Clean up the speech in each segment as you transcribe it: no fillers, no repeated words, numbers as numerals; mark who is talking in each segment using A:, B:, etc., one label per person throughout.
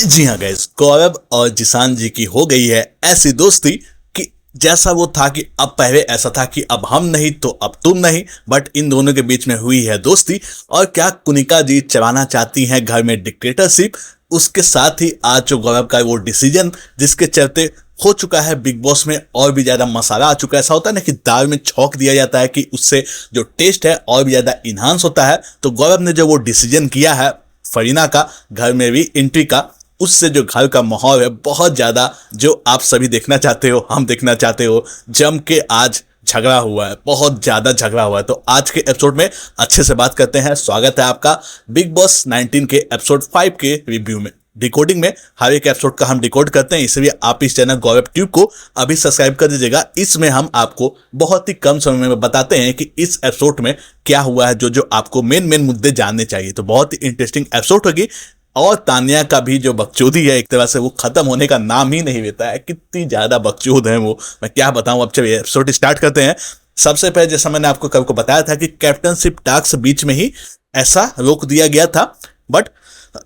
A: जी हाँ गाइस, गौरव और जिसान जी की हो गई है ऐसी दोस्ती कि जैसा वो था कि अब पहले ऐसा था कि अब हम नहीं तो अब तुम नहीं, बट इन दोनों के बीच में हुई है दोस्ती। और क्या कुनिका जी चलाना चाहती हैं घर में डिक्टेटरशिप, उसके साथ ही आज जो गौरव का वो डिसीजन जिसके चलते हो चुका है बिग बॉस में और भी ज्यादा मसाला आ चुका है। ऐसा होता है ना कि दाल में छौंक दिया जाता है कि उससे जो टेस्ट है और भी ज्यादा इन्हांस होता है। तो गौरव ने जो वो डिसीजन किया है फरीना का घर में भी एंट्री का, उससे जो घर का माहौल है बहुत ज्यादा, जो आप सभी देखना चाहते हो, हम देखना चाहते हो, जम के आज झगड़ा हुआ है, बहुत ज्यादा झगड़ा हुआ है। तो आज के एपिसोड में अच्छे से बात करते हैं। स्वागत है आपका बिग बॉस 19 के एपिसोड 5 के रिव्यू में। डिकोडिंग में हर एक एपिसोड का हम डिकोड करते हैं, इसलिए आप इस चैनल गौरव ट्यूब को अभी सब्सक्राइब कर दीजिएगा। इसमें हम आपको बहुत ही कम समय में बताते हैं कि इस एपिसोड में क्या हुआ है, जो जो आपको मेन मुद्दे जानने चाहिए। तो बहुत ही इंटरेस्टिंग एपिसोड होगी। और तानिया का भी जो बकचोदी है एक तरह से वो खत्म होने का नाम ही नहीं लेता है। कितनी ज्यादा बकचोद है वो, मैं क्या बताऊं। अब चलिए एपिसोड स्टार्ट करते हैं। सबसे पहले जैसा मैंने आपको कल को बताया था कि कैप्टनशिप टास्क बीच में ही ऐसा रोक दिया गया था, बट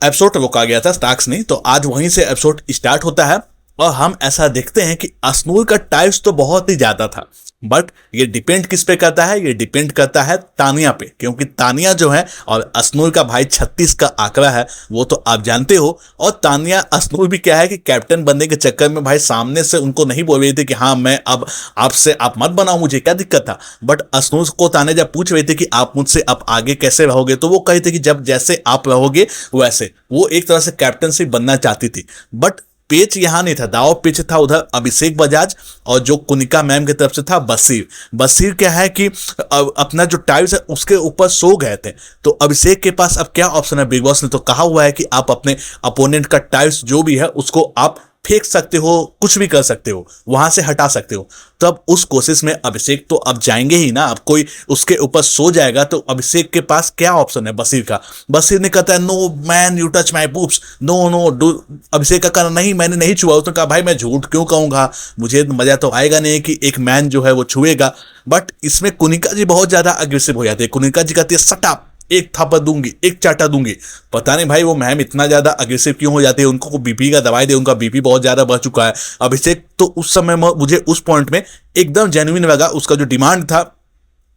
A: एपिसोड रोका गया था, टास्क नहीं। तो आज वहीं से एपिसोड स्टार्ट होता है और हम ऐसा देखते हैं कि अश्नूर का टाइप्स तो बहुत ही ज्यादा था, बट ये डिपेंड किस पे करता है, ये डिपेंड करता है तानिया पे, क्योंकि तानिया जो है और अश्नूर का भाई 36 का आंकड़ा है वो तो आप जानते हो। और तानिया अश्नूर भी क्या है कि कैप्टन बनने के चक्कर में भाई सामने से उनको नहीं बोल रही थी कि हाँ मैं अब आपसे आप मत बनाओ, मुझे क्या दिक्कत था। बट अश्नूर को तानिया जब पूछ रही थी कि आप मुझसे अब आगे कैसे रहोगे, तो वो कही थी कि जब जैसे आप रहोगे वैसे। वो एक तरह से कैप्टनशिप बनना चाहती थी, बट पेच यहां नहीं था, दाव पेच था उधर अभिषेक बजाज और जो कुनिका मैम की तरफ से था बसीर। बसीर क्या है कि अपना जो टाइल्स है उसके ऊपर सो गए थे। तो अभिषेक के पास अब क्या ऑप्शन है, बिग बॉस ने तो कहा हुआ है कि आप अपने अपोनेंट का टाइल्स जो भी है उसको आप फेंक सकते हो, कुछ भी कर सकते हो, वहां से हटा सकते हो। तो अब उस कोशिश में अभिषेक तो अब जाएंगे ही ना, अब कोई उसके ऊपर सो जाएगा तो अभिषेक के पास क्या ऑप्शन है बसीर का। बसीर ने कहता है no man you touch my boobs, no no do. Abhishek का कहना नहीं मैंने नहीं छुआ। उसने कहा भाई मैं झूठ क्यों कहूंगा, मुझे मजा तो आएगा नहीं कि एक मैन जो है वो छुएगा। बट इसमें कुनिका जी बहुत ज्यादा अग्रेसिव हो जाती है। कुनिका जी कहती है सट अप, एक थापा दूंगी, एक चाटा दूंगी। पता नहीं भाई वो मैम इतना ज्यादा अग्रेसिव क्यों हो जाती है, उनको बीपी का दवाई दे, उनका बीपी बहुत ज्यादा बढ़ चुका है। अभिषेक तो उस समय मुझे उस पॉइंट में एकदम जेन्युइन लगा। उसका जो डिमांड था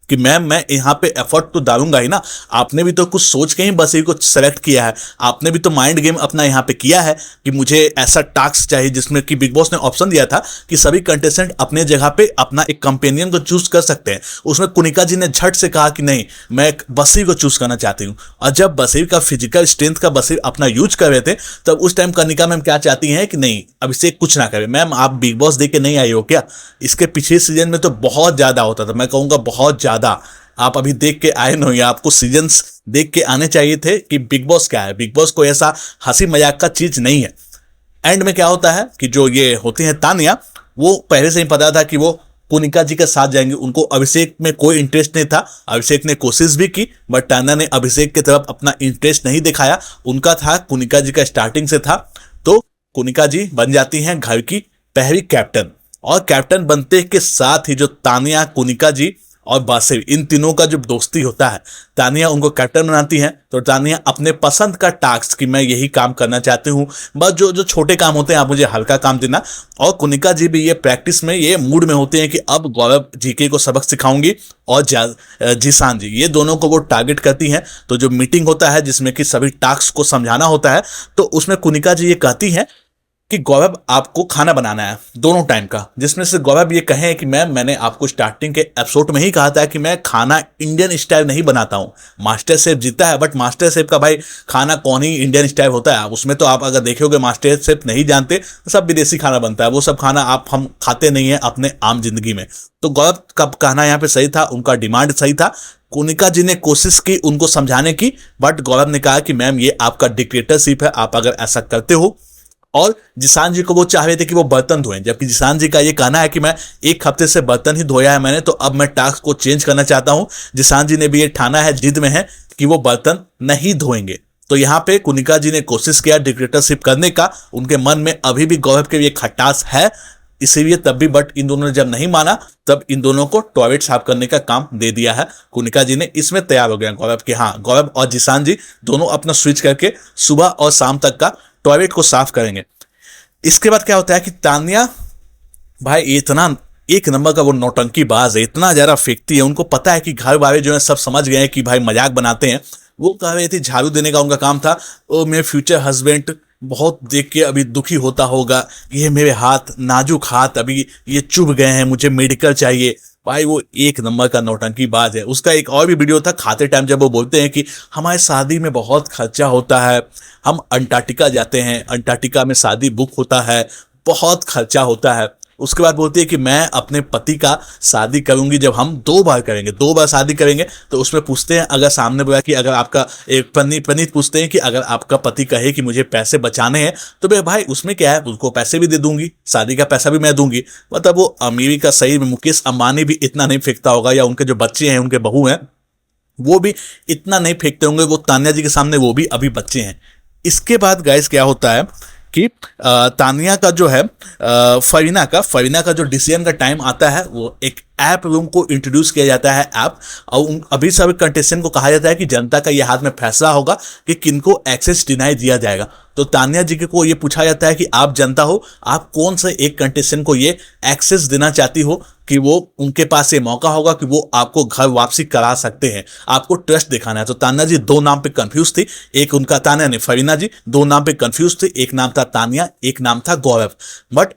A: कि मैम मैं यहाँ पे एफर्ट तो डालूंगा ही ना, आपने भी तो कुछ सोच के ही बसीर को सेलेक्ट किया है, आपने भी तो माइंड गेम अपना यहाँ पे किया है कि मुझे ऐसा टास्क चाहिए जिसमें कि बिग बॉस ने ऑप्शन दिया था कि सभी कंटेस्टेंट अपने जगह पे अपना एक कंपेनियन को चूज कर सकते हैं। उसमें कुनिका जी ने झट से कहा कि नहीं मैं बसीर को चूज करना चाहती हूँ। और जब बसीर का फिजिकल स्ट्रेंथ का बसीर अपना यूज कर रहे थे तब उस टाइम कनिका मैम क्या चाहती हैं कि नहीं अभिषेक कुछ ना करे। मैम आप बिग बॉस देख के नहीं आई हो क्या, इसके पिछले सीजन में तो बहुत ज्यादा होता था, मैं कहूंगा बहुत ज्यादा। आप अभी देख के आए नहीं, आपको सीजन्स देख के आने चाहिए थे कि बिग बॉस क्या है। बिग बॉस कोई ऐसा हंसी मजाक का चीज नहीं है। एंड में क्या होता है कि जो ये होती है तानिया, वो पहले से ही पता था कि वो कुनिका जी के साथ जाएंगे, उनको अभिषेक में कोई इंटरेस्ट नहीं था। अभिषेक ने कोशिश भी की बट तानिया ने अभिषेक की तरफ अपना इंटरेस्ट नहीं दिखाया, उनका था कुनिका जी का स्टार्टिंग से था। तो कुनिका जी बन जाती हैं घर की पहली कैप्टन, और कैप्टन बनते के साथ ही जो तानिया, कुनिका जी और बासिर, इन तीनों का जो दोस्ती होता है, तानिया उनको कैप्टन बनाती है। तो तानिया अपने पसंद का टास्क कि मैं यही काम करना चाहती हूँ, बस जो जो छोटे काम होते हैं आप मुझे हल्का काम देना। और कुनिका जी भी ये प्रैक्टिस में ये मूड में होते हैं कि अब गौरव जीके को सबक सिखाऊंगी, और जिसान जी, ये दोनों को वो टारगेट करती हैं। तो जो मीटिंग होता है जिसमें कि सभी टास्क को समझाना होता है, तो उसमें कुनिका जी ये कहती हैं कि गौरव आपको खाना बनाना है दोनों टाइम का, जिसमें से गौरव ये कहे कि मैंने आपको स्टार्टिंग के एपिसोड में ही कहा था कि मैं खाना इंडियन स्टाइल नहीं बनाता हूँ। मास्टर शेफ जीता है बट मास्टर शेफ का भाई खाना कौन ही इंडियन स्टाइल होता है। उसमें तो आप अगर देखोगे मास्टर शेफ नहीं जानते, सब विदेशी खाना बनता है, वो सब खाना हम खाते नहीं है अपने आम जिंदगी में। तो गौरव का कहना यहाँ पे सही था, उनका डिमांड सही था। कुनिका जी ने कोशिश की उनको समझाने की, बट गौरव ने कहा कि मैम ये आपका डिक्टेटरशिप है, आप अगर ऐसा करते हो। और जिसान जी को वो चाह रहे थे कि वो बर्तन धोएं, जबकि जिसान जी का ये कहना है कि मैं एक हफ्ते से बर्तन ही धोया है मैंने, तो अब मैं टास्क को चेंज करना चाहता हूं। जिसान जी ने भी ये ठाना है, जिद में है कि वो बर्तन नहीं धोएंगे। तो यहाँ पे कुनिका जी ने कोशिश किया डिक्टेटरशिप करने का, उनके मन में अभी भी गौरव के लिए खटास है, इसीलिए तब भी, बट इन दोनों ने जब नहीं माना तब इन दोनों को टॉयलेट साफ करने का काम दे दिया है कुनिका जी ने। इसमें तैयार हो गया गौरव कि हाँ, गौरव और जिसान जी दोनों अपना स्विच करके सुबह और शाम तक का टॉयलेट को साफ करेंगे। इसके बाद क्या होता है कि तान्या भाई इतना एक नंबर का वो नौटंकी बाज है, इतना ज्यादा फेंकती है। उनको पता है कि घर वाले जो है सब समझ गए हैं कि भाई मजाक बनाते हैं। वो कह रही थी झाड़ू देने का उनका काम था। और मेरे फ्यूचर हस्बैंड बहुत देख के अभी दुखी होता होगा, ये मेरे हाथ नाजुक हाथ अभी ये चुभ गए हैं, मुझे मेडिकल चाहिए। भाई वो एक नंबर का नौटंकी बाज है। उसका एक और भी वीडियो था खाते टाइम, जब वो बोलते हैं कि हमारे शादी में बहुत खर्चा होता है, हम अंटार्कटिका जाते हैं, अंटार्कटिका में शादी बुक होता है, बहुत खर्चा होता है। उसके बाद बोलती है कि मैं अपने पति का शादी करूंगी जब हम 2 बार करेंगे, 2 बार शादी करेंगे। तो उसमें पूछते हैं, अगर सामने बोला कि अगर आपका एक पनीत पूछते हैं कि अगर आपका पति कहे कि मुझे पैसे बचाने हैं तो भाई उसमें क्या है, उसको पैसे भी दे दूंगी, शादी का पैसा भी मैं दूंगी। मतलब वो अमीरी का सही में मुकेश अंबानी भी इतना नहीं फेंकता होगा, या उनके जो बच्चे हैं, उनके बहू हैं, वो भी इतना नहीं फेंकते होंगे। वो तान्या जी के सामने वो भी अभी बच्चे हैं। इसके बाद गाइस क्या होता है कि तानिया का जो है फरीना का जो डिसीजन का टाइम आता है, वो एक ऐप रूम को इंट्रोड्यूस किया जाता है ऐप। और अभी सभी कंटेस्टेंट को कहा जाता है कि जनता का ये हाथ में फैसला होगा कि किनको एक्सेस डिनाई दिया जाएगा। तो तानिया जी को ये पूछा जाता है कि आप जनता हो, आप कौन से एक कंटेस्टेंट को ये एक्सेस देना चाहती हो कि वो उनके पास ये मौका होगा कि वो आपको घर वापसी करा सकते हैं, आपको ट्रस्ट दिखाना है। तो तानिया जी 2 नाम पे कंफ्यूज थी, एक उनका तानिया ने फरीना जी 2 नाम पे कंफ्यूज थे, एक नाम था तानिया, एक नाम था गौरव। बट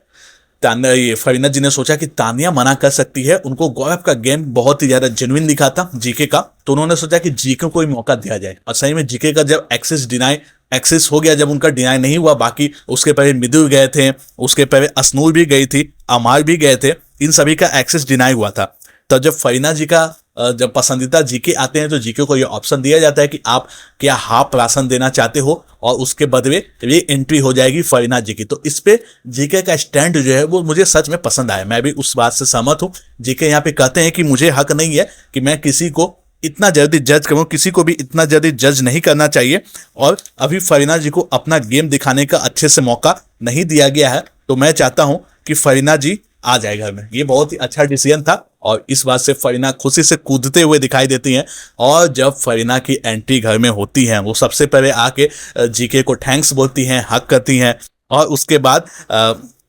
A: ये फरीना जी ने सोचा कि तानिया मना कर सकती है, उनको गौरव का गेम बहुत ही ज्यादा जेन्युइन दिखा था जीके का, तो उन्होंने सोचा कि जीके को ही मौका दिया जाए। और सही में जीके का जब एक्सेस हो गया, जब उनका डिनाई नहीं हुआ, बाकी उसके पहले मिदुल गए थे, उसके पहले असनूर भी गई थी, अमार भी गए थे, इन सभी का एक्सेस डिनाई हुआ था। तो जब फरीना जी का जब पसंदीदा जीके आते हैं तो जीके को ये ऑप्शन दिया जाता है कि आप क्या हाफ राशन देना चाहते हो, और उसके बदले ये एंट्री हो जाएगी फरीना जी की। तो इस पे जीके का स्टैंड जो है वो मुझे सच में पसंद आया, मैं भी उस बात से सहमत हूँ। जीके यहाँ पे कहते हैं कि मुझे हक नहीं है कि मैं किसी को इतना जल्दी जज करूं, किसी को भी इतना जल्दी जज नहीं करना चाहिए, और अभी फरीना जी को अपना गेम दिखाने का अच्छे से मौका नहीं दिया गया है। तो मैं चाहता हूं कि फरीना जी आ जाए घर में। ये बहुत ही अच्छा डिसीजन था, और इस बात से फरीना खुशी से कूदते हुए दिखाई देती हैं। और जब फरीना की एंट्री घर में होती है, वो सबसे पहले आके जीके को थैंक्स बोलती हैं, हक करती हैं, और उसके बाद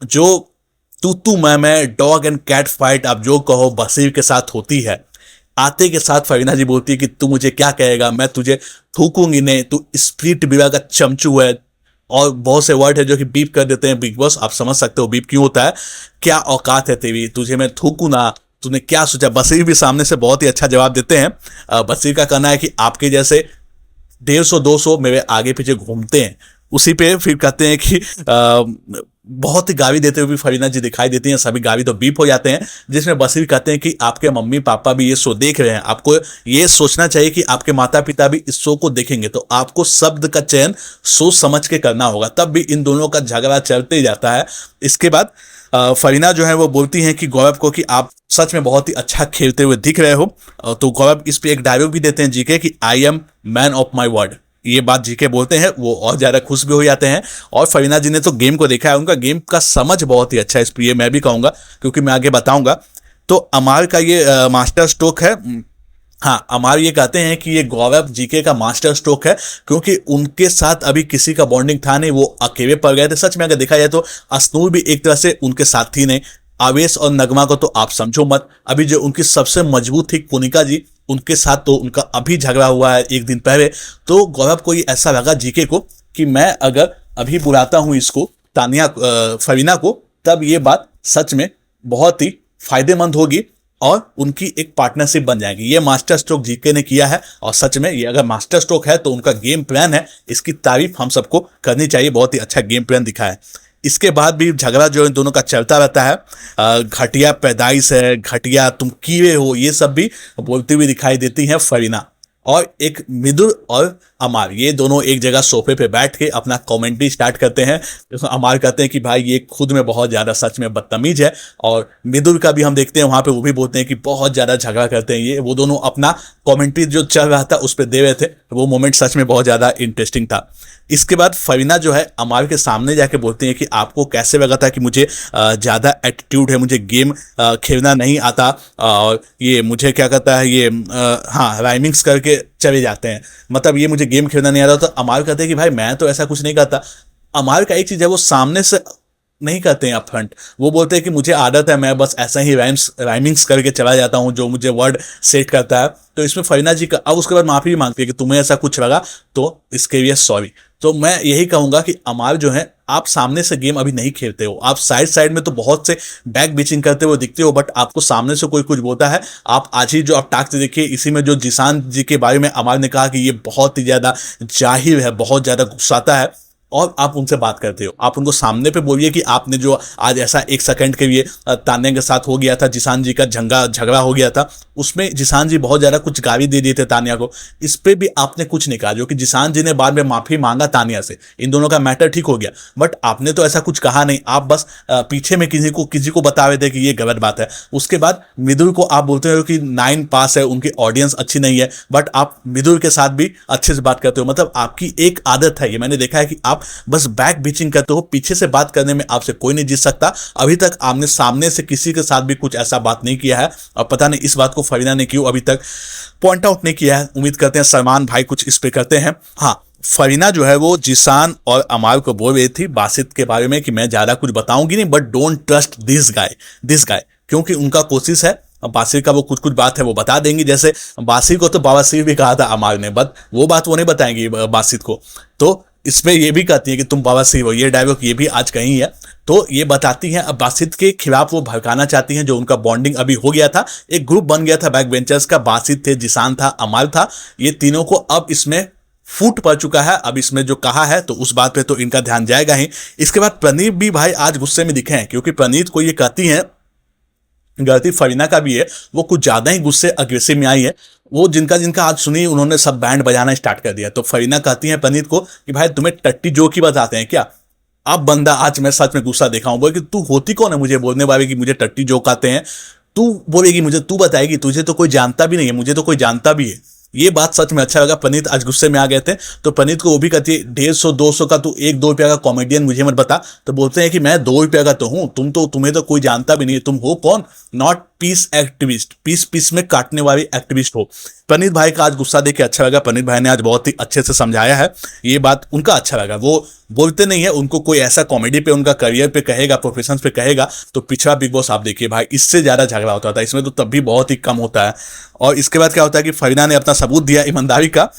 A: जो तू मैं डॉग एंड कैट फाइट आप जो कहो बसीर के साथ होती है। आते के साथ फरीना जी बोलती है कि तू मुझे क्या कहेगा, मैं तुझे थूकूंगी नहीं, तू स्प्लिट विवाह का चमचू है। और बहुत से वर्ड है जो कि बीप कर देते हैं बिग बॉस, आप समझ सकते हो बीप क्यों होता है। क्या औकात है तेरी, तुझे मैं थूकू ना, तूने क्या सोचा। बसीर भी सामने से बहुत ही अच्छा जवाब देते हैं। बसीर का कहना है कि आपके जैसे 150-200 मेरे आगे पीछे घूमते हैं। उसी पे फिर कहते हैं कि बहुत ही गाली देते हुए भी फरीना जी दिखाई देती हैं, सभी गाली तो बीप हो जाते हैं, जिसमें बसीर कहते हैं कि आपके मम्मी पापा भी ये शो देख रहे हैं, आपको ये सोचना चाहिए कि आपके माता पिता भी इस शो को देखेंगे, तो आपको शब्द का चयन सोच समझ के करना होगा। तब भी इन दोनों का झगड़ा चलते ही जाता है। इसके बाद फरीना जो है वो बोलती हैं कि गौरव को कि आप सच में बहुत ही अच्छा खेलते हुए दिख रहे हो। तो गौरव इस पे एक डायलॉग भी देते हैं जीके कि I am man of my word. ये बात जीके बोलते हैं, वो और ज्यादा खुश भी हो जाते हैं। और फरीना जी ने तो गेम को देखा है, उनका गेम का समझ बहुत ही अच्छा है, इसलिए मैं भी कहूंगा, क्योंकि मैं आगे बताऊंगा। तो अमार का ये मास्टर स्ट्रोक है। हाँ, अमार ये कहते हैं कि ये गौरव जीके का मास्टर स्ट्रोक है, क्योंकि उनके साथ अभी किसी का बॉन्डिंग था नहीं, वो अकेले पड़ गए थे। सच में अगर देखा जाए तो असनूर भी एक तरह से उनके साथ थी नहीं। आवेश और नगमा को तो आप समझो मत। अभी जो उनकी सबसे मजबूत थी कोनिका जी, उनके साथ तो उनका अभी झगड़ा हुआ है एक दिन पहले। तो गौरव को ये ऐसा लगा जीके को कि मैं अगर अभी बुलाता हूं इसको फरीना को, तब ये बात सच में बहुत ही फायदेमंद होगी और उनकी एक पार्टनरशिप बन जाएगी। ये मास्टर स्ट्रोक जीके ने किया है, और सच में ये अगर मास्टर स्ट्रोक है तो उनका गेम प्लान है, इसकी तारीफ हम सबको करनी चाहिए। बहुत ही अच्छा गेम प्लान दिखा है। इसके बाद भी झगड़ा जो इन दोनों का चलता रहता है। घटिया पैदाइश है, घटिया तुम कीड़े हो, ये सब भी बोलती हुई दिखाई देती हैं फरीना। और एक मिदुल और अमार, ये दोनों एक जगह सोफे पे बैठ के अपना कमेंट्री स्टार्ट करते हैं। अमार कहते हैं कि भाई ये खुद में बहुत ज्यादा सच में बदतमीज है, और मिदुल का भी हम देखते हैं वहां पे, वो भी बोलते हैं कि बहुत ज्यादा झगड़ा करते हैं ये। वो दोनों अपना कमेंट्री जो चल रहा था उस पर दे रहे थे, वो मोमेंट सच में बहुत ज्यादा इंटरेस्टिंग था। इसके बाद फरीना जो है अमार के सामने जाके बोलती है कि आपको कैसे लगा था कि मुझे ज़्यादा एटीट्यूड है, मुझे गेम खेलना नहीं आता, और ये मुझे क्या कहता है ये हाँ राइमिंग्स करके चले जाते हैं, मतलब ये मुझे गेम खेलना नहीं आता। तो अमार कहते हैं कि भाई मैं तो ऐसा कुछ नहीं करता। अमार का एक चीज है, वो सामने से नहीं करते हैं अपफ्रंट। वो बोलते हैं कि मुझे आदत है, मैं बस ऐसा ही राइमिंग्स करके चला जाता हूँ जो मुझे वर्ड सेट करता है। तो इसमें फरीना जी का अब उसके बाद माफी भी मांगती है कि तुम्हें ऐसा कुछ लगा तो इसके लिए सॉरी। तो मैं यही कहूंगा कि अमार जो है, आप सामने से गेम अभी नहीं खेलते हो, आप साइड साइड में तो बहुत से बैक बीचिंग करते हुए दिखते हो, बट आपको सामने से कोई कुछ बोलता है। आप आज ही जो आप टास्क देखिए, इसी में जो जिसान जी के बारे में अमार ने कहा कि ये बहुत ही ज्यादा जाहिर है, बहुत ज्यादा गुस्साता है, और आप उनसे बात करते हो। आप उनको सामने पे बोलिए कि आपने जो आज ऐसा 1 सेकंड के लिए तान्या के साथ हो गया था, जिसान जी का झगड़ा हो गया था, उसमें जिसान जी बहुत ज्यादा कुछ गाली दे दिए थे तान्या को, इस पे भी आपने कुछ नहीं कहा, जो कि जिसान जी ने बाद में माफी मांगा तान्या से, इन दोनों का मैटर ठीक हो गया। बट आपने तो ऐसा कुछ कहा नहीं, आप बस पीछे में किसी को बता रहे थे कि ये गलत बात है। उसके बाद मृदुल को आप बोलते हो कि 9 पास है, उनकी ऑडियंस अच्छी नहीं है, बट आप मृदुल के साथ भी अच्छे से बात करते हो। मतलब आपकी एक आदत है, ये मैंने देखा है कि आप बस बैक बीचिंग करते हो, पीछे से बात करने में आपसे कोई नहीं जीत सकता। अभी तक आपने सामने से किसी के साथ भी कुछ ऐसा बात नहीं किया है, और पता नहीं इस बात को फरीना ने क्यों अभी तक पॉइंट आउट नहीं किया है। उम्मीद करते हैं सलमान भाई कुछ इस पे करते हैं। हाँ, फरीना जो है वो जिसान और अमार को बोल रही थी बासित के बारे में कि मैं ज्यादा कुछ बताऊंगी नहीं, but don't trust this guy, क्योंकि उनका कोशिश है बासिर का वो कुछ बात है वो बता देंगी। जैसे बासिर को तो बावासीर भी कहा था अमार ने, बट वो बात वो नहीं बताएंगी बासित को। तो इसमें ये भी कहती है कि तुम बावासीर हो, ये डायलॉग ये भी आज कहीं है। तो ये बताती हैं अब बासित के खिलाफ वो भड़काना चाहती हैं, जो उनका बॉन्डिंग अभी हो गया था, एक ग्रुप बन गया था बैक बेंचर्स का, बासित थे, जिसान था, अमार था, ये तीनों को अब इसमें फूट पड़ चुका है। अब इसमें जो कहा है तो उस बात पे तो इनका ध्यान जाएगा ही। इसके बाद प्रणीत भी भाई आज गुस्से में दिखे हैं, क्योंकि प्रणीत को ये कहती हैं, गलती फरीना का भी है, वो कुछ ज्यादा ही गुस्से अग्रेसिव में आई है। वो जिनका आज सुनी उन्होंने सब बैंड बजाना स्टार्ट कर दिया। तो फरीना कहती है प्रणीत को कि भाई तुम्हें टट्टी जोक ही बताते हैं क्या? अब बंदा आज मैं सच में गुस्सा देखा हूं। बोले कि तू होती कौन है मुझे बोलने वाले कि मुझे टट्टी जोक आते हैं? तू बोलेगी मुझे, तू बताएगी, तुझे तो कोई जानता भी नहीं है, मुझे तो कोई जानता भी है। ये बात सच में अच्छा लगा। प्रणीत आज गुस्से में आ गए थे, तो प्रणीत को वो भी कहती है 150-200 का तू 1-2 रुपया का कॉमेडियन मुझे मत बता। तो बोलते हैं कि मैं 2 रुपया का तो हूं, तुम्हें तो कोई जानता भी नहीं है, तुम हो कौन? नॉट पीस एक्टिविस्ट, पीस में काटने वाली एक्टिविस्ट हो। प्रणीत भाई का आज गुस्सा देख के अच्छा लगा। प्रणीत भाई ने आज बहुत ही अच्छे से समझाया है, ये बात उनका अच्छा लगा। वो बोलते नहीं है, उनको कोई ऐसा कॉमेडी पे, उनका करियर पे कहेगा, प्रोफेशन पे कहेगा, तो पिछड़ा बिग बॉस आप देखिए भाई, इससे ज्यादा झगड़ा होता था, इसमें तो तब भी बहुत ही कम होता है। और इसके बाद क्या होता है कि फरीना ने अपना सबूत दिया ईमानदारी का।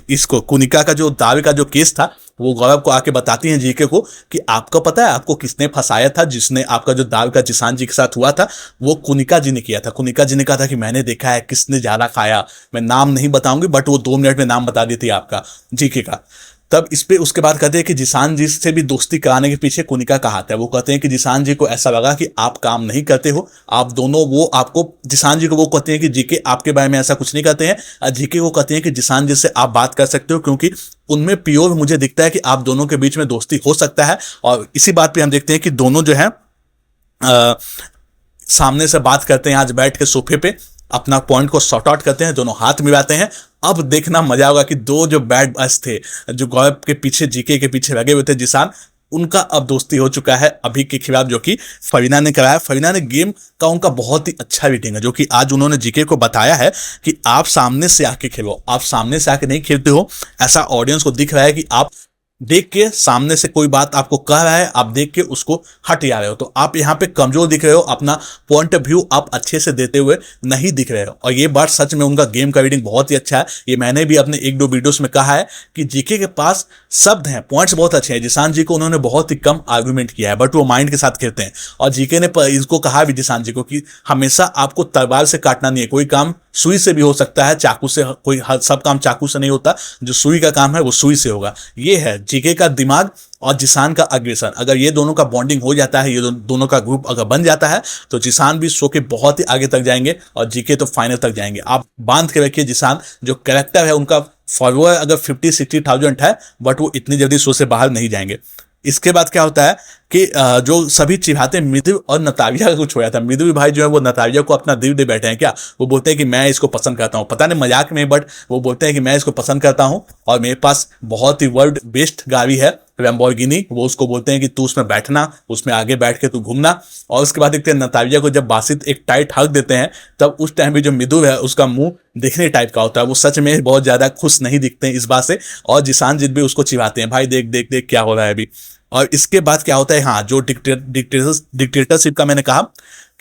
A: इसको कुनिका का जो दावे का जो केस था, वो गौरव को आके बताती हैं जीके को कि आपको पता है आपको किसने फंसाया था, जिसने आपका जो दाव का जिसान जी के साथ हुआ था वो कुनिका जी ने किया था। कुनिका जी ने कहा था कि मैंने देखा है किसने ज्यादा खाया, मैं नाम नहीं बताऊंगी, बट वो 2 मिनट में नाम बता दी थी आपका जीके का। तब इस पे उसके बाद कहते हैं कि जिसान जी से भी दोस्ती कराने के पीछे कुनिका का हाथ है। वो कहते हैं कि जिसान जी को ऐसा लगा कि आप काम नहीं करते हो, आप दोनों, वो आपको, जिसान जी को वो कहते हैं कि जीके आपके बारे में ऐसा कुछ नहीं कहते हैं, जीके को कहते हैं कि जिसान जी से आप बात कर सकते हो, क्योंकि उनमें प्योर मुझे दिखता है कि आप दोनों के बीच में दोस्ती हो सकता है। और इसी बात पे हम देखते हैं कि दोनों जो है सामने से बात करते हैं, आज बैठ के सोफे पे अपना पॉइंट को सॉर्ट आउट करते हैं, दोनों हाथ मिलाते हैं। अब देखना मजा होगा कि दो जो बैड बॉयज थे, जो गौरव के पीछे, जीके के पीछे लगे हुए थे जिसान, उनका अब दोस्ती हो चुका है अभी के खिलाफ, जो कि फरीना ने कराया। फरीना ने गेम का उनका बहुत ही अच्छा रेटिंग है, जो कि आज उन्होंने जीके को बताया है कि आप सामने से आके खेलो, आप सामने से आके नहीं खेलते हो, ऐसा ऑडियंस को दिख रहा है कि आप देख के सामने से कोई बात आपको कह रहा है, आप देख के उसको हट जा रहे हो, तो आप यहाँ पे कमजोर दिख रहे हो, अपना पॉइंट ऑफ व्यू आप अच्छे से देते हुए नहीं दिख रहे हो। और ये बात सच में उनका गेम का रीडिंग बहुत ही अच्छा है। ये मैंने भी अपने 1-2 वीडियोस में कहा है कि जीके के पास शब्द हैं, पॉइंट्स बहुत अच्छे हैं। जिसान जी को उन्होंने बहुत ही कम आर्गुमेंट किया है, बट वो माइंड के साथ खेलते हैं। और जीके ने इसको कहा भी जिसान जी को कि हमेशा आपको तलवार से काटना नहीं है, कोई काम सुई से भी हो सकता है, चाकू से, कोई सब काम चाकू से नहीं होता, जो सुई का काम है वो सुई से होगा। ये है जीके का दिमाग और जिसान का अग्रेसन। अगर ये दोनों का बॉन्डिंग हो जाता है, ये दोनों का ग्रुप अगर बन जाता है, तो जिसान भी शो के बहुत ही आगे तक जाएंगे और जीके तो फाइनल तक जाएंगे। आप बांध के रखिए, जिसान जो कैरेक्टर है उनका फॉलोअर अगर 50-60,000 है, बट वो इतनी जल्दी शो से बाहर नहीं जाएंगे। इसके बाद क्या होता है कि जो सभी चिढ़ाते मृदु और नताविया का कुछ होया था। मृदु भाई जो है वो नताविया को अपना दिल दे बैठे हैं क्या। वो बोलते हैं कि मैं इसको पसंद करता हूँ, पता नहीं मजाक में, बट वो बोलते हैं कि मैं इसको पसंद करता हूँ और मेरे पास बहुत ही वर्ल्ड बेस्ट गाड़ी है लैम्बोर्गिनी, वो उसको बोलते हैं कि तू उसमें बैठना, उसमें आगे बैठ के तू घूमना। और उसके बाद देखते हैं नतालिया को जब बासित एक टाइट हक देते हैं, तब उस टाइम भी जो मिदुल है उसका मुंह देखने टाइप का होता है, वो सच में बहुत ज्यादा खुश नहीं दिखते हैं इस बात से। और जिसानजित भी उसको चिढ़ाते हैं, भाई देख देख देख क्या हो रहा है अभी। और इसके बाद क्या होता है, हाँ, जो डिक्टेटरशिप का मैंने कहा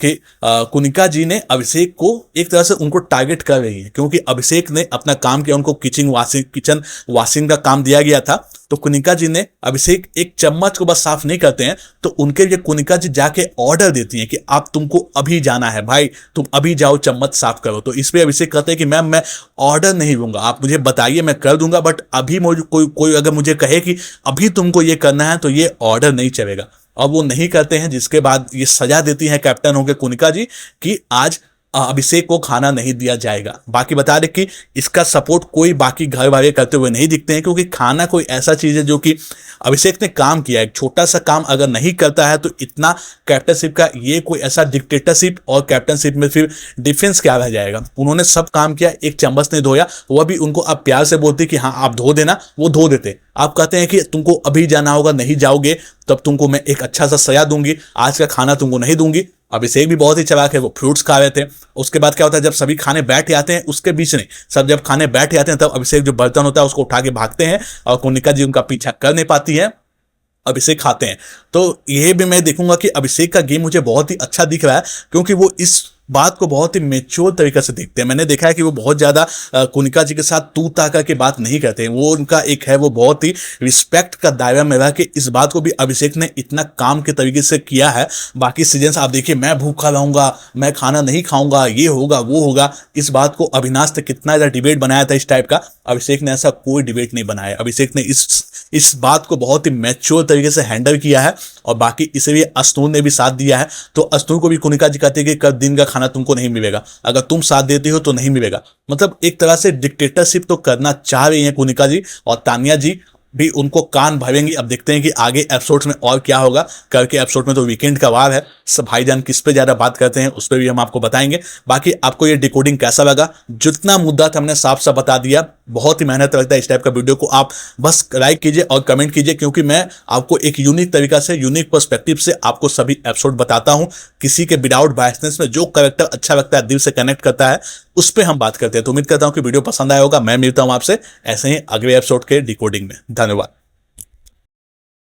A: कि कुनिका जी ने अभिषेक को एक तरह से उनको टारगेट कर रही है, क्योंकि अभिषेक ने अपना काम किया, उनको किचन वॉशिंग का काम दिया गया था। तो कुनिका जी ने, अभिषेक एक चम्मच को बस साफ नहीं करते हैं, तो उनके लिए कुनिका जी जाके ऑर्डर देती हैं कि आप, तुमको अभी जाना है भाई, तुम अभी जाओ चम्मच साफ करो। तो इस पे अभिषेक कहते हैं कि मैम मैं ऑर्डर नहीं दूंगा, आप मुझे बताइए मैं कर दूंगा, बट अभी मुझे कोई अगर मुझे कहे कि अभी तुमको ये करना है तो ये ऑर्डर नहीं चलेगा। अब वो नहीं करते हैं, जिसके बाद ये सजा देती है कैप्टन होकर कुनिका जी कि आज अभिषेक को खाना नहीं दिया जाएगा। बाकी बता दें कि इसका सपोर्ट कोई बाकी घर वाले करते हुए नहीं दिखते हैं, क्योंकि खाना कोई ऐसा चीज है जो कि अभिषेक ने काम किया है, एक छोटा सा काम अगर नहीं करता है तो इतना कैप्टनशिप का ये कोई ऐसा डिक्टेटरशिप और कैप्टनशिप में फिर डिफरेंस क्या रह जाएगा। उन्होंने सब काम किया, एक चम्मच नहीं धोया, वह भी उनको आप प्यार से बोलते कि हाँ आप धो देना, वो धो देते। आप कहते हैं कि तुमको अभी जाना होगा, नहीं जाओगे तब तुमको मैं एक अच्छा सा सजा दूंगी, आज का खाना तुमको नहीं दूंगी। अभिषेक भी बहुत ही चालाक है, वो फ्रूट्स खा रहे थे। उसके बाद क्या होता है, जब सभी खाने बैठ जाते हैं, उसके बीच में सब जब खाने बैठ जाते हैं, तब अभिषेक जो बर्तन होता है उसको उठा के भागते हैं और कुनिका जी उनका पीछा कर नहीं पाती है, अभिषेक खाते हैं। तो ये भी मैं देखूंगा कि अभिषेक का गेम मुझे बहुत ही अच्छा दिख रहा है, क्योंकि वो इस बात को बहुत ही मेच्योर तरीके से देखते हैं। मैंने देखा है कि वो बहुत ज्यादा कुनिका जी के साथ तू ताका की बात नहीं करते हैं, वो उनका एक है, वो बहुत ही रिस्पेक्ट का दायरा में रहा कि इस बात को भी अभिषेक ने इतना काम के तरीके से किया है। बाकी सीजन आप देखिए, मैं भूखा रहूंगा, मैं खाना नहीं खाऊंगा, ये होगा वो होगा, इस बात को अविनाश ने कितना ज्यादा डिबेट बनाया था इस टाइप का। अभिषेक ने ऐसा कोई डिबेट नहीं बनाया, अभिषेक ने इस बात को बहुत ही मैच्योर तरीके से हैंडल किया है। और बाकी इसलिए अस्तूर ने भी साथ दिया है, तो अस्तूर को भी कुनिका जी कहते हैं कि कल दिन का खाना तुमको नहीं मिलेगा, अगर तुम साथ देती हो तो नहीं मिलेगा। मतलब एक तरह से डिक्टेटरशिप तो करना चाह रही हैं कुनिका जी, और तानिया जी भी उनको कान भरेंगी। अब देखते हैं कि आगे एपिसोड्स में और क्या होगा। कल के एपिसोड में तो वीकेंड का वार है, सब भाईजान किस पे ज्यादा बात करते हैं उस पर भी हम आपको बताएंगे। बाकी आपको ये डिकोडिंग कैसा लगा, जितना मुद्दा था हमने साफ साफ बता दिया। बहुत ही मेहनत लगता है इस टाइप का वीडियो को, आप बस लाइक कीजिए और कमेंट कीजिए, क्योंकि मैं आपको एक यूनिक तरीका से, यूनिक पर्सपेक्टिव से आपको सभी एपिसोड बताता हूं। किसी के विदाउट बायसनेस में जो कैरेक्टर अच्छा लगता है, दिल से कनेक्ट करता है, उस पर हम बात करते हैं। तो उम्मीद करता हूं कि वीडियो पसंद आया होगा। मैं मिलता हूं आपसे ऐसे ही अगले एपिसोड के डिकोडिंग में। धन्यवाद।